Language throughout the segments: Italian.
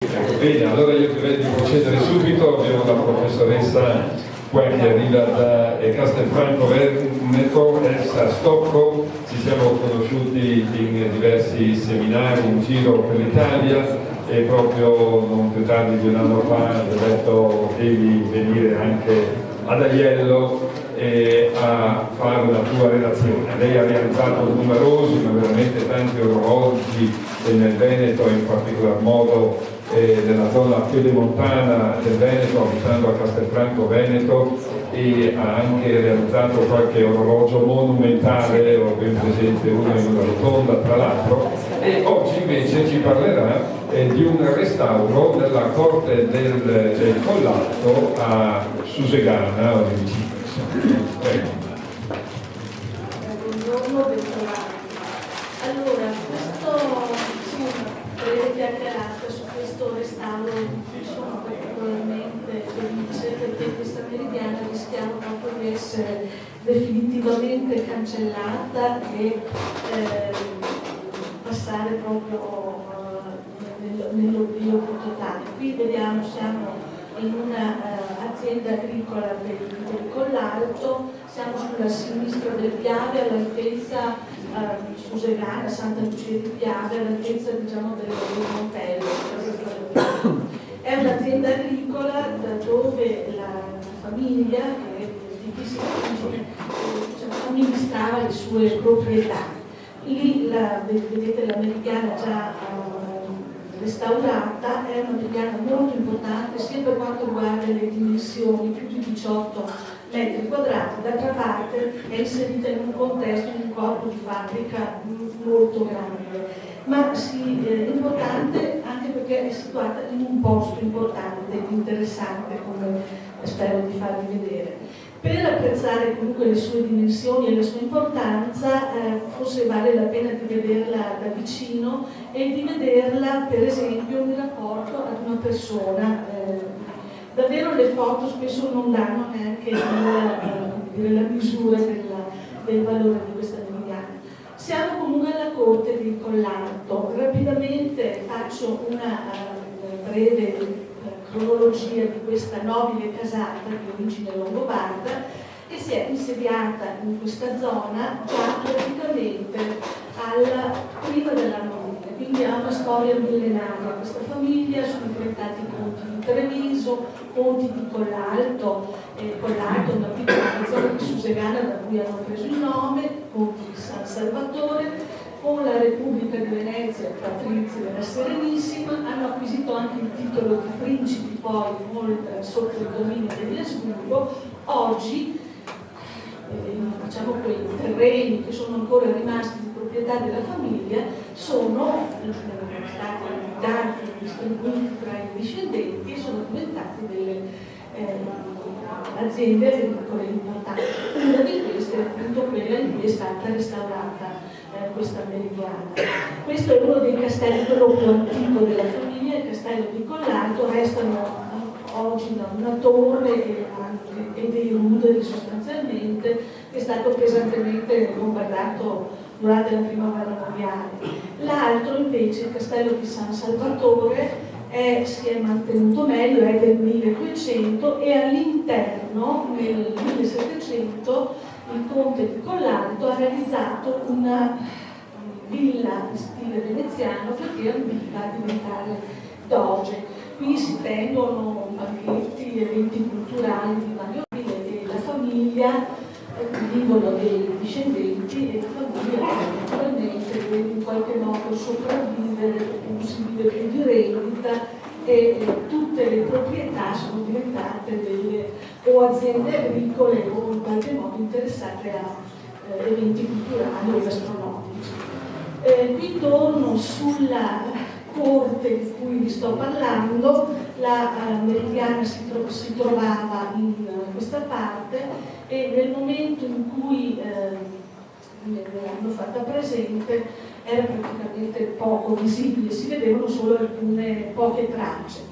Bene, allora io direi di procedere subito. Abbiamo la professoressa qua che arriva da Castelfranco Veneto, Elsa Stocco. Ci siamo conosciuti in diversi seminari in giro per l'Italia e proprio non più tardi di un anno fa ho detto devi venire anche ad Aiello a fare una tua relazione. Lei ha realizzato numerosi, ma veramente tanti orologi nel Veneto, in particolar modo nella zona pedemontana del Veneto, abitando a Castelfranco Veneto, e ha anche realizzato qualche orologio monumentale, ho ben presente uno in una rotonda tra l'altro, e oggi invece ci parlerà di un restauro della corte del Collalto a Susegana, vicino. Prego. Buongiorno, bentornati. Allora, questo breve chiacchierata su questo restauro sono particolarmente felice perché questa meridiana rischiava proprio di essere definitivamente cancellata e passare proprio nell'oblio totale. Qui vediamo, siamo in un'azienda agricola del Collalto, siamo sulla sinistra del Piave, all'altezza Susegana, Santa Lucia di Piave, all'altezza diciamo del Montello. È un'azienda agricola da dove la famiglia, che è di antichissima origine, amministrava le sue proprietà. Lì vedete la meridiana già restaurata, è una meridiana molto importante sia per quanto riguarda le dimensioni, più di 18 metri quadrati, d'altra parte è inserita in un contesto, in un corpo di fabbrica molto grande, ma sì, importante anche perché è situata in un posto importante ed interessante, come spero di farvi vedere. Per apprezzare comunque le sue dimensioni e la sua importanza, forse vale la pena di vederla da vicino e di vederla per esempio in rapporto ad una persona. Davvero le foto spesso non danno neanche la misura del valore di questa meridiana. Siamo comunque alla corte del Collalto. Rapidamente faccio una breve cronologia di questa nobile casata di origine longobarda che si è insediata in questa zona già praticamente prima dell'anno 1000, quindi ha una storia millenaria. Questa famiglia sono diventati conti di Treviso, conti di Collalto, Collalto è una piccola zona di Susegana da cui hanno preso il nome, conti di San Salvatore. Con la Repubblica di Venezia, patrizi della Serenissima, hanno acquisito anche il titolo di principi poi sotto il dominio degli Asburgo. Oggi diciamo quei terreni che sono ancora rimasti di proprietà della famiglia sono stati abitati e distribuiti tra i discendenti e sono diventati delle aziende agricole importanti. Una di queste è appunto quella in cui è stata restaurata questa meridiana. Questo è uno dei castelli, quello più antico della famiglia, il castello di Collalto. Restano oggi una torre e dei ruderi sostanzialmente, che è stato pesantemente bombardato durante la prima guerra mondiale. L'altro invece, il castello di San Salvatore, si è mantenuto meglio, è del 1200 e all'interno nel 1700 il conte di Collalto ha realizzato una villa in stile veneziano perché ambiva a diventare doge. Qui si tengono banchetti, eventi culturali di vario stile e la famiglia, vivono dei discendenti e la famiglia naturalmente deve in qualche modo sopravvivere, non si vive più di rendita e tutte le proprietà sono diventate delle o aziende agricole o in qualche modo interessate a eventi culturali o gastronomici. Qui torno sulla corte di cui vi sto parlando. La meridiana si trovava in questa parte e nel momento in cui l'hanno fatta presente era praticamente poco visibile, si vedevano solo alcune poche tracce.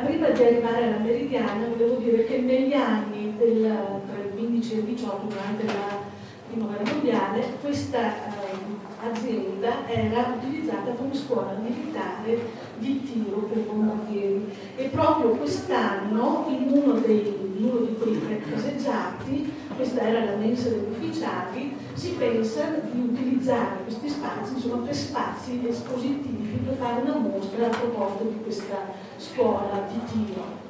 Prima di arrivare alla meridiana volevo dire che negli anni tra il 15 e il 18, durante la prima guerra mondiale, questa azienda era utilizzata come scuola militare di tiro per bombardieri proprio quest'anno in uno di quei tre caseggiati, questa era la mensa degli ufficiali, si pensa di utilizzare questi spazi, insomma, per spazi espositivi, per fare una mostra a proposito di questa scuola di tiro.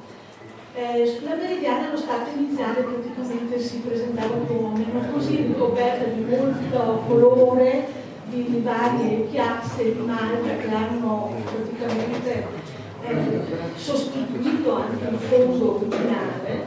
Sulla Meridiana lo stato iniziale praticamente si presentava come una così ricoperta di molto colore, di varie chiazze di malta che hanno praticamente sostituito anche il fondo originale,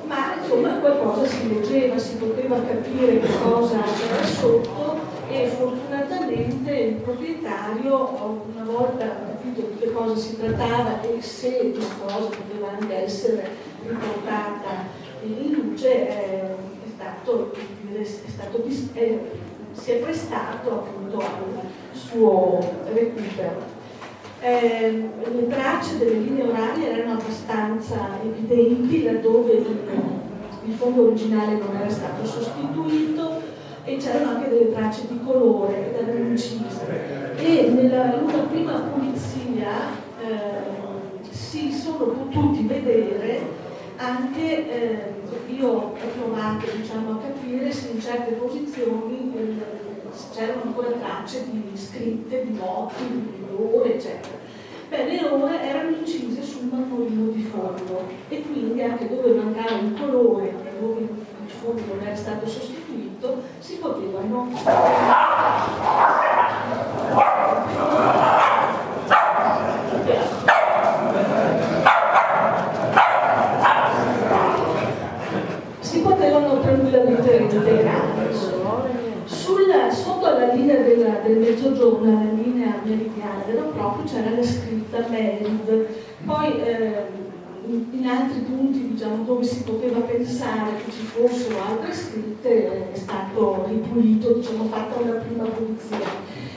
ma insomma qualcosa si leggeva, si poteva capire che cosa c'era sotto, e fortunatamente il proprietario, una volta capito di che cosa si trattava e se questa cosa poteva anche essere riportata in luce, si è prestato appunto al suo recupero. Le tracce delle linee orarie erano abbastanza evidenti laddove il fondo originale non era stato sostituito, e c'erano anche delle tracce di colore che erano incise, e nella prima pulizia si sono potuti vedere anche, io ho provato a capire se in certe posizioni c'erano ancora tracce di scritte, di notti, di ore, eccetera. Le ore erano incise sul marmorino di fondo, e quindi anche dove mancava il colore e dove il fondo non era stato sostituito si potevano tranquillamente integrare. Sotto alla linea del mezzogiorno, alla linea meridiana proprio, c'era la scritta Merid. Poi in altri punti dove si poteva pensare che ci fossero altre scritte è stato ripulito, fatta una prima pulizia.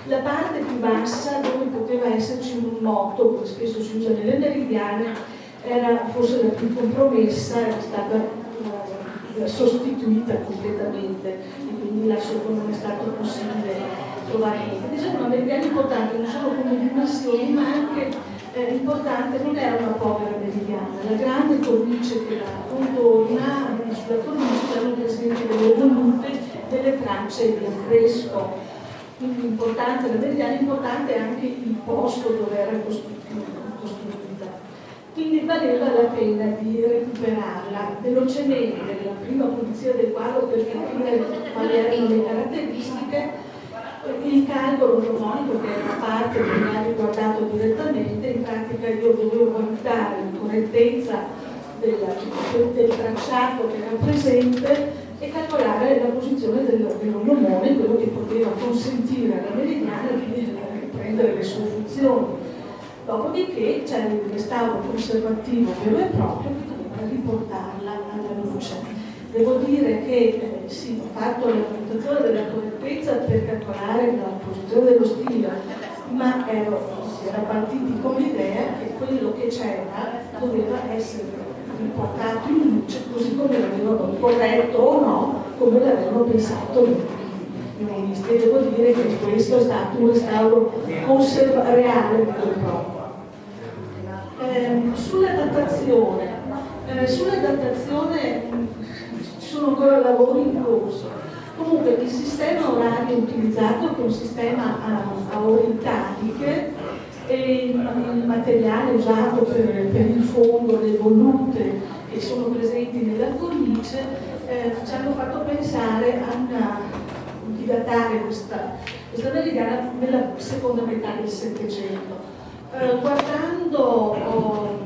La parte più bassa, dove poteva esserci un motto, che spesso si usa nelle meridiane, era forse la più compromessa, era stata sostituita completamente, e quindi là sopra non è stato possibile trovare niente. Diciamo una meridiana importante non solo come dimensioni, ma anche importante, non era una povera meridiana, la grande cornice che la contorna, sulla cornice c'erano presenti delle volute, delle tracce di affresco, quindi importante la meridiana, importante anche il posto dove era costruita. Quindi valeva la pena di recuperarla velocemente, la prima pulizia del quadro, per capire quali erano le caratteristiche, il calcolo mnemonico, che è una parte che mi ha riguardato direttamente. In pratica io dovevo valutare la correttezza del tracciato che era presente e calcolare la posizione dell'onomone, quello che poteva consentire alla meridiana di riprendere le sue funzioni. Dopodiché c'è il restauro conservativo vero e proprio che doveva riportarla alla luce. Devo dire che sì, ho fatto la valutazione della correttezza per calcolare la posizione dello stile, ma si era partiti con l'idea che quello che c'era doveva essere riportato in luce così come l'avevano corretto o no, come l'avevano pensato i ministri. Devo dire che questo è stato un restauro reale vero e proprio. Sulla datazione ci sono ancora lavori in corso. Comunque il sistema orario utilizzato, che è un sistema a ore italiche, e il materiale usato per il fondo, le volute che sono presenti nella cornice, ci hanno fatto pensare di datare questa meridiana nella seconda metà del Settecento. Guardando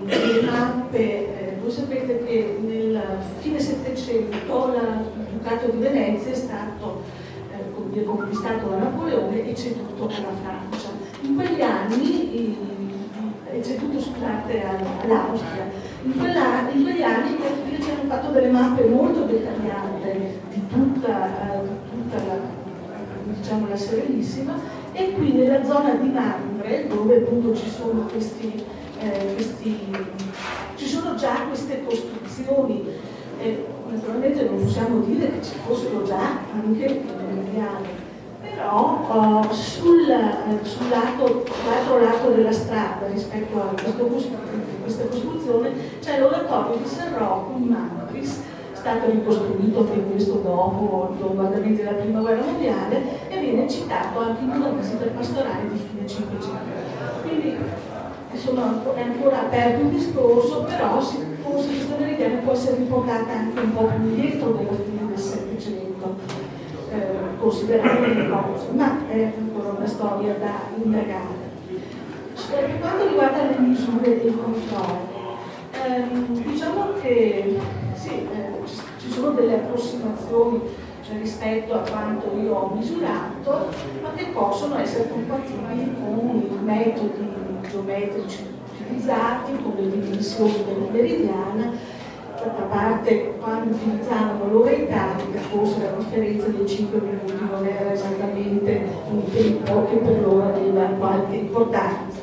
le mappe, voi sapete che nel fine Settecento il Ducato di Venezia è stato conquistato da Napoleone e ceduto alla Francia. In quegli anni è ceduto, scusate, all'Austria. In quegli anni i cattolici hanno fatto delle mappe molto dettagliate di tutta la Serenissima, e qui nella zona di Mandre, dove appunto ci sono ci sono già queste costruzioni, naturalmente non possiamo dire che ci fossero già anche i meridiani, però però sull'altro lato della strada rispetto a questa costruzione c'è l'oratorio di San Rocco in Mantris, stato ricostruito anche questo dopo i bombardamenti della prima guerra mondiale, e viene citato anche in una visita pastorale di fine 500. Quindi insomma è ancora aperto il discorso, però forse questa meridiana può essere riportata anche un po' più indietro della fine del Settecento, considerando le cose, ma è ancora una storia da indagare. Per quanto riguarda le misure e i controlli, diciamo che sì, ci sono delle approssimazioni, cioè, rispetto a quanto io ho misurato, ma che possono essere compatibili con i metodi geometrici utilizzati, con le dimensioni della meridiana. D'altra parte, quando utilizzavano l'ora italica, forse la differenza dei 5 minuti non era esattamente un tempo che per loro aveva qualche importanza.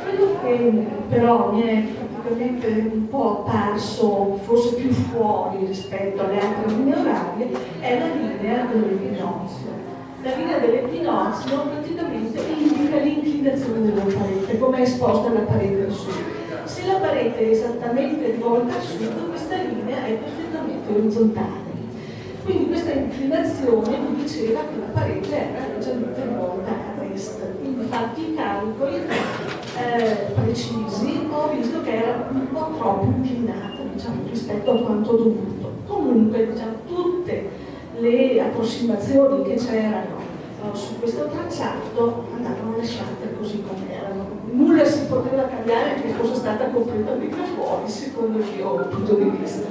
Quello che però mi è praticamente un po' apparso forse più fuori rispetto alle altre linee orarie è la linea dell'equinozio. La linea dell'equinozio praticamente indica l'inclinazione della parete, come è esposta la parete al sud. Se la parete è esattamente rivolta a sud, questa linea è perfettamente orizzontale. Quindi questa inclinazione mi diceva che la parete era leggermente rivolta a est. Quindi, fatti i calcoli precisi, ho visto che era un po' troppo inclinata, diciamo, rispetto a quanto dovuto. Comunque, diciamo, tutte le approssimazioni che c'erano su questo tracciato andavano lasciate così come erano. Nulla si poteva cambiare che fosse stata completamente fuori, secondo il mio punto di vista.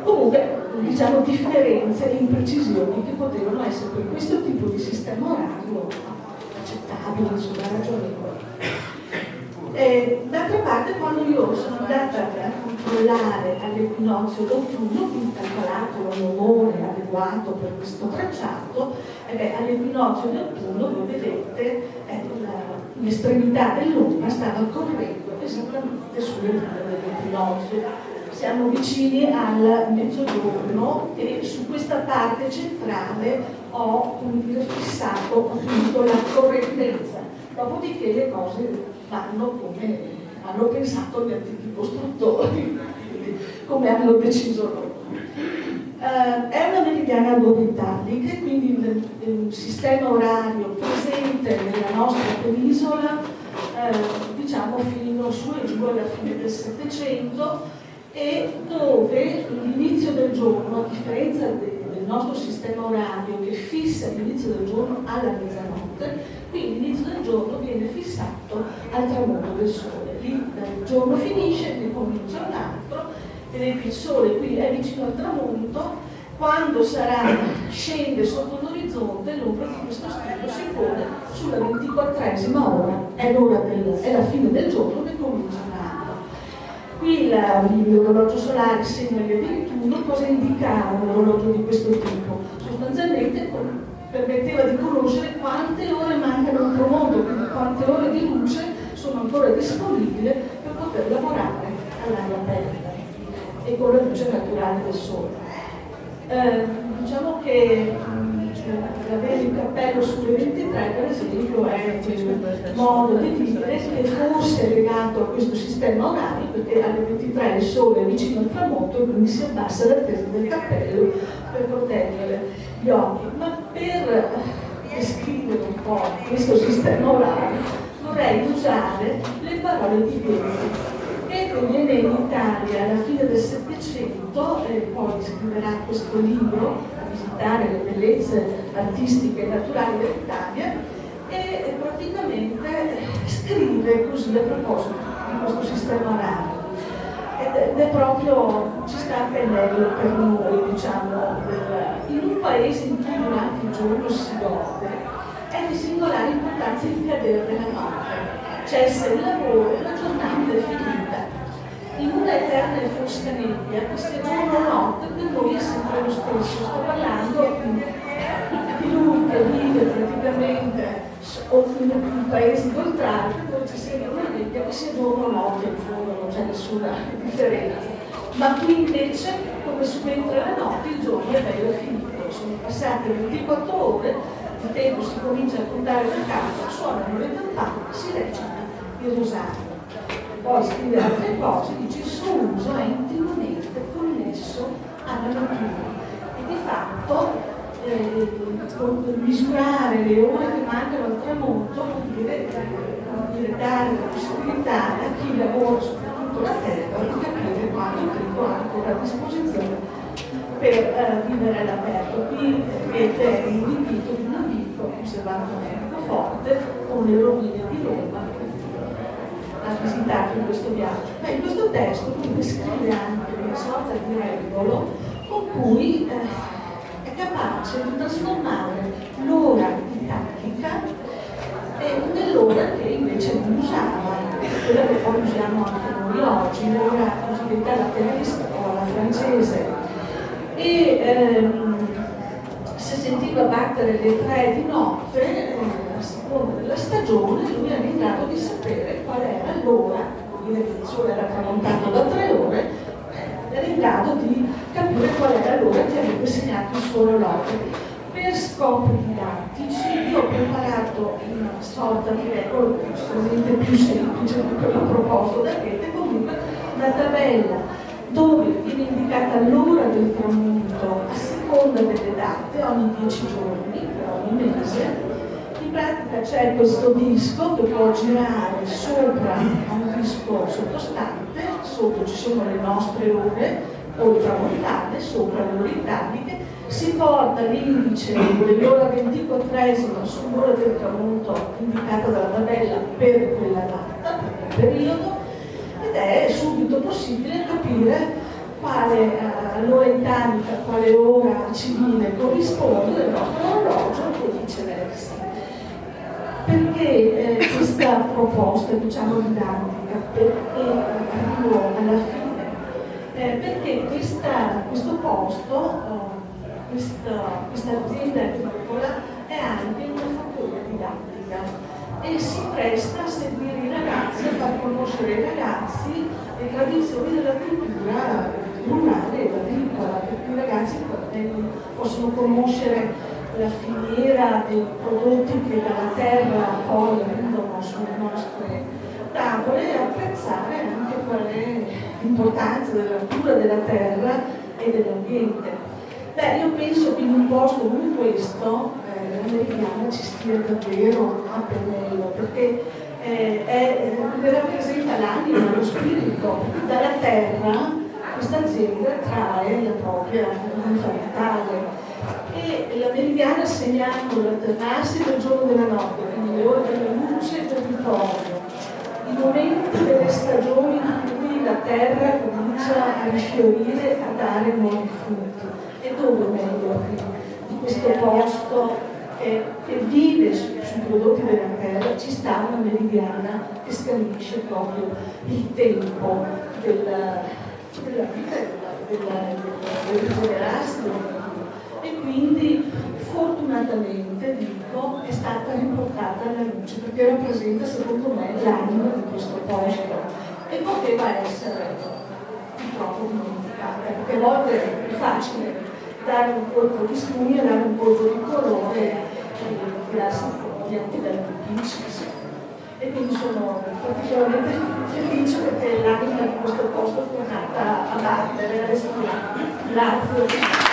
Comunque, diciamo, differenze e imprecisioni che potevano essere per questo tipo di sistema orario accettabili, insomma, ragionevoli. D'altra parte, quando io sono andata a controllare all'equinozio d'autunno, quindi calcolato un onore adeguato per questo tracciato, all'equinozio d'autunno, voi vedete, l'estremità dell'ombra stava correndo esattamente sulle linee dell'equinozio. Siamo vicini al mezzogiorno e su questa parte centrale ho, come dire, fissato appunto la correttezza. Dopodiché le cose vanno come hanno pensato gli antichi costruttori, come hanno deciso loro. È una meridiana a 2 italiche, quindi il sistema orario presente nella nostra penisola, diciamo fino su e giù alla fine del Settecento, e dove l'inizio del giorno, a differenza del nostro sistema orario che fissa l'inizio del giorno alla mezzanotte, qui l'inizio del giorno viene fissato al tramonto del sole. Lì il giorno finisce, ne comincia un altro, vedete il sole qui è vicino al tramonto. Quando scende sotto l'orizzonte, l'ombra di questo strillo si pone sulla 24esima ora, è la fine del giorno che comincia un altro. Qui l'orologio solare segna le 21. Cosa indicava un orologio di questo tipo? Sostanzialmente permetteva di conoscere quante ore mancano al tramonto, quindi quante ore di luce sono ancora disponibili per poter lavorare all'aria aperta e con la luce naturale del sole. Diciamo che avere il cappello sulle 23 per esempio è un modo di dire che forse è legato a questo sistema orario, perché alle 23 il sole è vicino al tramonto e quindi si abbassa la tesa del cappello per proteggere gli occhi. Ma per descrivere un po' questo sistema orario vorrei usare le parole di Goethe, che viene in Italia alla fine del Settecento e poi scriverà questo libro a visitare le bellezze artistiche e naturali dell'Italia, e praticamente scrive così a proposito di questo sistema orario. Ed è proprio, ci sta a pennello per noi, diciamo, in un paese in cui durante il giorno si gode, è di singolare importanza il cadere della notte. Cessa il lavoro e la giornata è finita. In una eterna e fosca nebbia, questa giorno-notte per noi è sempre lo stesso. Sto parlando di lui che vive praticamente in paesi d'oltralpe dove ci sia una nebbia che sia giorno-notte, in fondo non c'è nessuna differenza. Ma qui invece, come subentra la notte, il giorno è bello finito. Sono passate 24 ore il tempo si comincia a contare da casa, suonano le campane, si recita il rosario. Poi scrive altre cose, dice il suo uso è intimamente connesso alla natura e di fatto misurare le ore che mancano al tramonto vuol dire dare la possibilità a chi lavora soprattutto la terra di capire quanto tempo ha ancora a disposizione per vivere all'aperto. Qui vedete il invito di un amico osservato a Forte con le rovine di Roma ha visitato in questo viaggio. Ma in questo testo lui descrive anche una sorta di regolo con cui è capace di trasformare l'ora didattica nell'ora che invece non usava, quella che poi usiamo anche noi oggi, l'ora cosiddetta alla tedesca o alla francese. E se sentiva battere le 3 di notte, a seconda della stagione, lui era in grado di sapere qual era l'ora, vuol dire che il sole era tramontato da 3 ore, era in grado di capire qual era l'ora che avrebbe segnato il suo orologio. Per scopi didattici io ho preparato una sorta di regola sicuramente più semplice di quello proposto da Goethe, comunque una tabella dove viene indicata l'ora del tramonto a seconda delle date, ogni 10 giorni, per ogni mese. In pratica c'è questo disco che può girare sopra a un disco sottostante, sotto ci sono le nostre ore o il tramontane, sopra le ore italiche, si porta l'indice dell'ora 24esima sull'ora del tramonto indicata dalla tabella per quella data, per quel periodo, ed è subito possibile capire quale all'ora itanica, quale ora civile corrisponde del nostro orologio e viceversa. Perché questa proposta, diciamo, didattica? Perché arrivo alla fine? Perché questo posto, questa azienda agricola è anche una fattoria didattica e si presta a seguire i ragazzi, a far conoscere ai ragazzi le tradizioni della cultura rurale e agricola, per cui i ragazzi possono conoscere la filiera dei prodotti che dalla terra poi vengono sulle nostre tavole e apprezzare anche qual è l'importanza della cura della terra e dell'ambiente. Beh, io penso che in un posto come questo la Meridiana ci stia davvero a pennello, perché rappresenta l'anima, lo spirito. Dalla terra questa azienda trae la propria linfa vitale. E la Meridiana segnando l'alternarsi del giorno e della notte, quindi le ore della luce e del ritrovo, i momenti delle stagioni in cui la terra comincia a rifiorire, a dare nuovi frutti. E dove meglio di questo posto che vive sui prodotti della terra ci sta una Meridiana che scandisce proprio il tempo della vita del rigenerarsi e quindi fortunatamente dico è stata riportata alla luce perché rappresenta secondo me l'anima di questo posto e poteva essere purtroppo dimenticata, perché a volte è facile dare un colpo di spugna, dare un colpo di colore e tirarsi fuori anche dal pubblicismo. E quindi sono particolarmente felice perché l'anima di questo posto è tornata a battere, a respirare. Grazie.